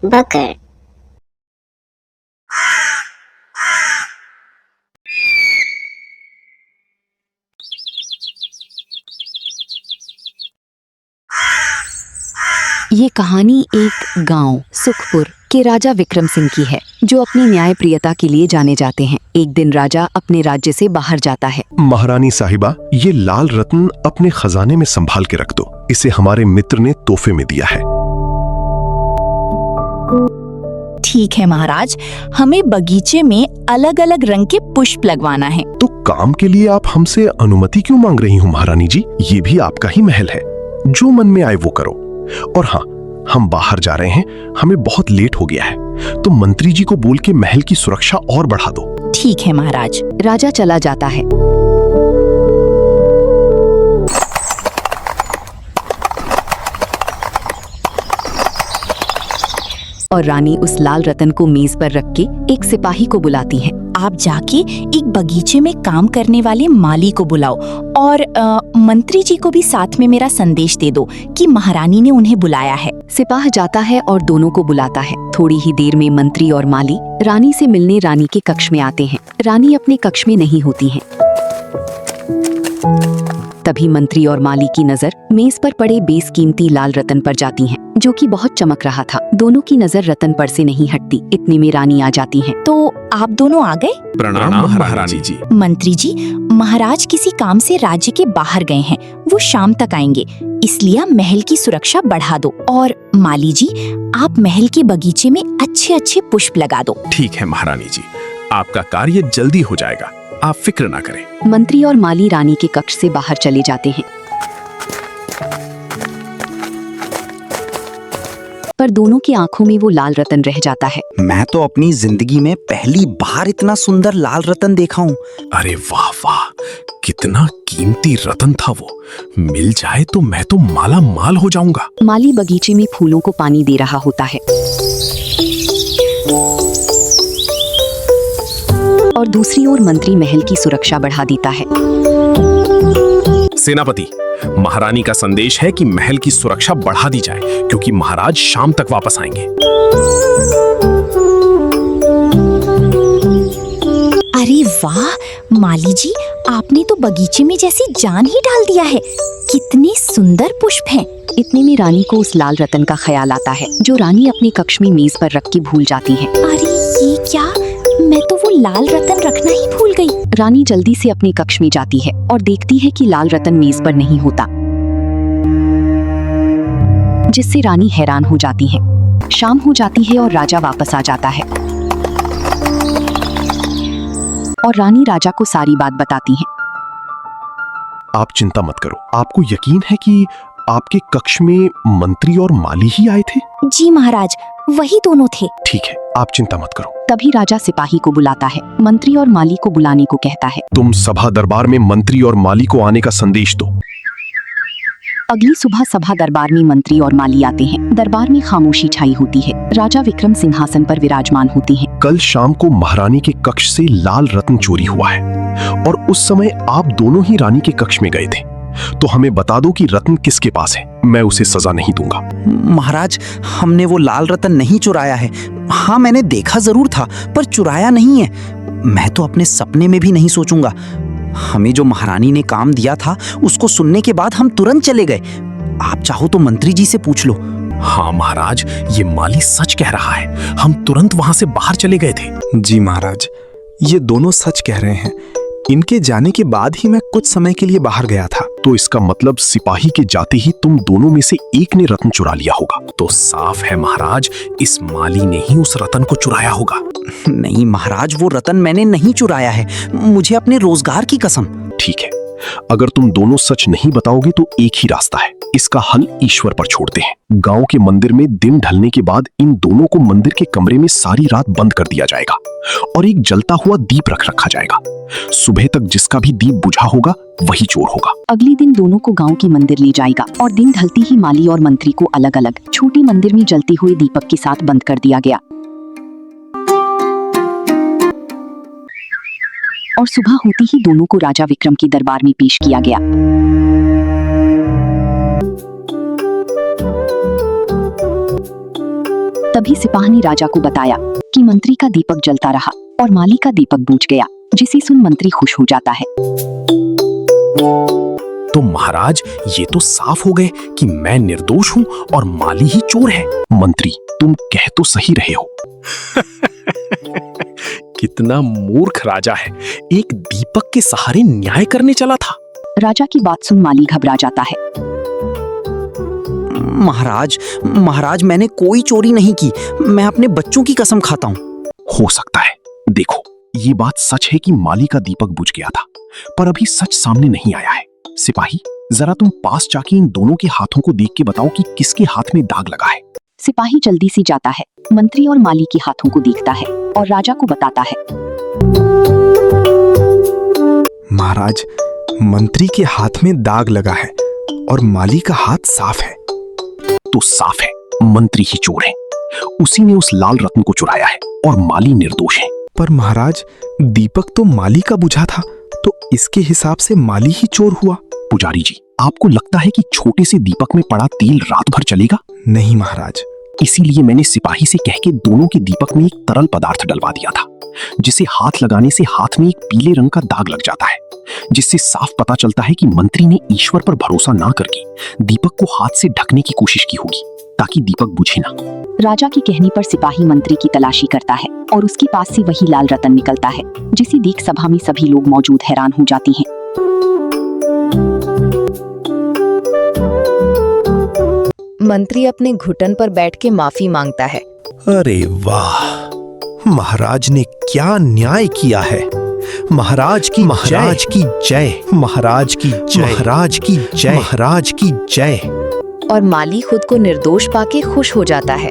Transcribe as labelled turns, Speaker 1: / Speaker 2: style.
Speaker 1: बकर।
Speaker 2: ये कहानी एक गांव सुखपुर के राजा विक्रम सिंह की है, जो अपनी न्यायप्रियता के लिए जाने जाते हैं। एक दिन राजा अपने राज्य से बाहर जाता है।
Speaker 3: महारानी साहिबा, ये लाल रत्न अपने खजाने में संभाल के रख दो। इसे हमारे मित्र ने तोहफे में दिया है।
Speaker 4: ठीक है महाराज, हमें बगीचे में अलग अलग रंग के पुष्प लगवाना है।
Speaker 3: तो काम के लिए आप हमसे अनुमति क्यों मांग रही हो महारानी जी? ये भी आपका ही महल है, जो मन में आए वो करो। और हाँ, हम बाहर जा रहे हैं, हमें बहुत लेट हो गया है, तो मंत्री जी को बोल के महल की सुरक्षा और बढ़ा दो।
Speaker 4: ठीक है महाराज।
Speaker 2: राजा चला जाता है। और रानी उस लाल रतन को मेज पर रख के एक सिपाही को बुलाती है।
Speaker 4: आप जाके एक बगीचे में काम करने वाले माली को बुलाओ और मंत्री जी को भी साथ में मेरा संदेश दे दो कि महारानी ने उन्हें बुलाया है।
Speaker 2: सिपाह जाता है और दोनों को बुलाता है। थोड़ी ही देर में मंत्री और माली रानी से मिलने रानी के कक्ष में आते हैं। रानी अपने कक्ष में नहीं होती हैं। तभी मंत्री और माली की नजर मेज पर पड़े बेसकीमती लाल रतन पर जाती है, जो कि बहुत चमक रहा था। दोनों की नजर रतन पर से नहीं हटती। इतने में रानी आ जाती है।
Speaker 4: तो आप दोनों आ गए?
Speaker 5: प्रणाम महारानी जी।
Speaker 4: मंत्री जी, महाराज किसी काम से राज्य के बाहर गए हैं, वो शाम तक आएंगे, इसलिए महल की सुरक्षा बढ़ा दो। और माली जी, आप महल के बगीचे में अच्छे अच्छे पुष्प लगा दो।
Speaker 5: ठीक है महारानी जी, आपका कार्य जल्दी हो जाएगा, आप फिक्र ना करें।
Speaker 2: मंत्री और माली रानी के कक्ष से बाहर चले जाते हैं, पर दोनों की आंखों में वो लाल रतन रह जाता है।
Speaker 6: मैं तो अपनी जिंदगी में पहली बार इतना सुंदर लाल रतन देखा हूँ।
Speaker 5: अरे वाह वाह, कितना कीमती रतन था वो। मिल जाए तो मैं तो माला माल हो जाऊंगा।
Speaker 2: माली बगीचे में फूलों को पानी दे रहा होता है और दूसरी ओर मंत्री महल की सुरक्षा बढ़ा देता है।
Speaker 5: सेनापति, महारानी का संदेश है कि महल की सुरक्षा बढ़ा दी जाए, क्योंकि महाराज शाम तक वापस आएंगे।
Speaker 4: अरे वाह माली जी, आपने तो बगीचे में जैसी जान ही डाल दिया है। कितने सुंदर पुष्प हैं।
Speaker 2: इतने में रानी को उस लाल रतन का ख्याल आता है, जो रानी अपने कक्ष में मेज पर रख के भूल जाती है।
Speaker 4: अरे ये क्या, मैं तो वो लाल रतन रखना ही भूल गई।
Speaker 2: रानी जल्दी से अपने कक्ष में जाती है और देखती है कि लाल रतन मेज पर नहीं होता, जिससे रानी हैरान हो जाती है। शाम हो जाती है और राजा वापस आ जाता है और रानी राजा को सारी बात बताती है।
Speaker 3: आप चिंता मत करो, आपको यकीन है कि आपके कक्ष में मंत्री और माली ही आए थे?
Speaker 4: जी महाराज, वही दोनों थे।
Speaker 3: ठीक है, आप चिंता मत करो।
Speaker 2: तभी राजा सिपाही को बुलाता है, मंत्री और माली को बुलाने को कहता है।
Speaker 3: तुम सभा दरबार में मंत्री और माली को आने का संदेश दो।
Speaker 2: अगली सुबह सभा दरबार में मंत्री और माली आते हैं। दरबार में खामोशी छाई होती है। राजा विक्रम सिंहासन पर विराजमान होते हैं।
Speaker 3: कल शाम को महारानी के कक्ष से लाल रत्न चोरी हुआ है और उस समय आप दोनों ही रानी के कक्ष में गए थे, तो हमें बता दो कि रत्न किसके पास है। मैं उसे सजा नहीं दूंगा।
Speaker 6: महाराज, हमने वो लाल रतन नहीं चुराया है। हाँ, मैंने देखा जरूर था, पर चुराया नहीं है। मैं तो अपने सपने में भी नहीं सोचूंगा। हमें जो महारानी ने काम दिया था, उसको सुनने के बाद हम तुरंत चले गए। आप चाहो तो मंत्री जी से पूछ लो।
Speaker 5: हाँ महाराज, ये माली सच कह रहा है, हम तुरंत वहां से बाहर चले गए थे।
Speaker 7: जी महाराज, ये दोनों सच कह रहे हैं। इनके जाने के बाद ही मैं कुछ समय के लिए बाहर गया था।
Speaker 3: तो इसका मतलब सिपाही के जाते ही तुम दोनों में से एक ने रत्न चुरा लिया होगा।
Speaker 5: तो साफ है महाराज, इस माली ने ही उस रतन को चुराया होगा।
Speaker 6: नहीं महाराज, वो रतन मैंने नहीं चुराया है। मुझे अपने रोजगार की कसम।
Speaker 3: ठीक है, अगर तुम दोनों सच नहीं बताओगे तो एक ही रास्ता है, इसका हल ईश्वर पर छोड़ते हैं। गांव के मंदिर में दिन ढलने के बाद इन दोनों को मंदिर के कमरे में सारी रात बंद कर दिया जाएगा और एक जलता हुआ दीप रख रखा जाएगा। सुबह तक जिसका भी दीप बुझा होगा वही चोर होगा।
Speaker 2: अगले दिन दोनों को गांव के मंदिर ले जाएगा और दिन ढलती ही माली और मंत्री को अलग अलग छोटे मंदिर में जलते हुए दीपक के साथ बंद कर दिया गया। और सुबह होती ही दोनों को राजा विक्रम के दरबार में पेश किया गया। तभी सिपाही ने राजा को बताया कि मंत्री का दीपक जलता रहा और माली का दीपक बुझ गया, जिसे सुन मंत्री खुश हो जाता है।
Speaker 5: तो महाराज, ये तो साफ हो गए कि मैं निर्दोष हूँ और माली ही चोर है।
Speaker 3: मंत्री, तुम कह तो सही रहे हो।
Speaker 5: कितना मूर्ख राजा है, एक दीपक के सहारे न्याय करने चला था।
Speaker 2: राजा की बात सुन माली घबरा जाता है।
Speaker 6: महाराज, मैंने कोई चोरी नहीं की। मैं अपने बच्चों की कसम खाता हूँ।
Speaker 3: हो सकता है। देखो, ये बात सच है कि माली का दीपक बुझ गया था, पर अभी सच सामने नहीं आया है। सिपाही, जरा तुम पास जाके इन दोनों के हाथों को देख के बताओ कि किसके हाथ में दाग लगा है।
Speaker 2: सिपाही जल्दी से जाता है, मंत्री और माली के हाथों को देखता है और राजा को बताता है।
Speaker 7: महाराज, मंत्री के हाथ में दाग लगा है और माली का हाथ साफ है।
Speaker 3: तो साफ है, मंत्री ही चोर है। उसी ने उस लाल रत्न को चुराया है और माली निर्दोष है।
Speaker 7: पर महाराज, दीपक तो माली का बुझा था, तो इसके हिसाब से माली ही चोर हुआ।
Speaker 3: पुजारी जी, आपको लगता है कि छोटे से दीपक में पड़ा तेल रात भर चलेगा?
Speaker 7: नहीं महाराज।
Speaker 3: इसीलिए मैंने सिपाही से कह के दोनों के दीपक में एक तरल पदार्थ डलवा दिया था, जिसे हाथ लगाने से हाथ में एक पीले रंग का दाग लग जाता है, जिससे साफ पता चलता है कि मंत्री ने ईश्वर पर भरोसा ना करके दीपक को हाथ से ढकने की कोशिश की होगी, ताकि दीपक बुझे ना।
Speaker 2: राजा की कहने पर सिपाही मंत्री की तलाशी करता है और उसके पास से वही लाल रतन निकलता है, जिसे देख सभा में सभी लोग मौजूद हैरान हो जाती हैं।
Speaker 1: मंत्री अपने घुटन पर बैठ के माफी मांगता है।
Speaker 5: अरे वाह, महाराज ने क्या न्याय किया है। महाराज की जय, महाराज की जय, महाराज की जय।
Speaker 1: और माली खुद को निर्दोष पाके खुश हो जाता है।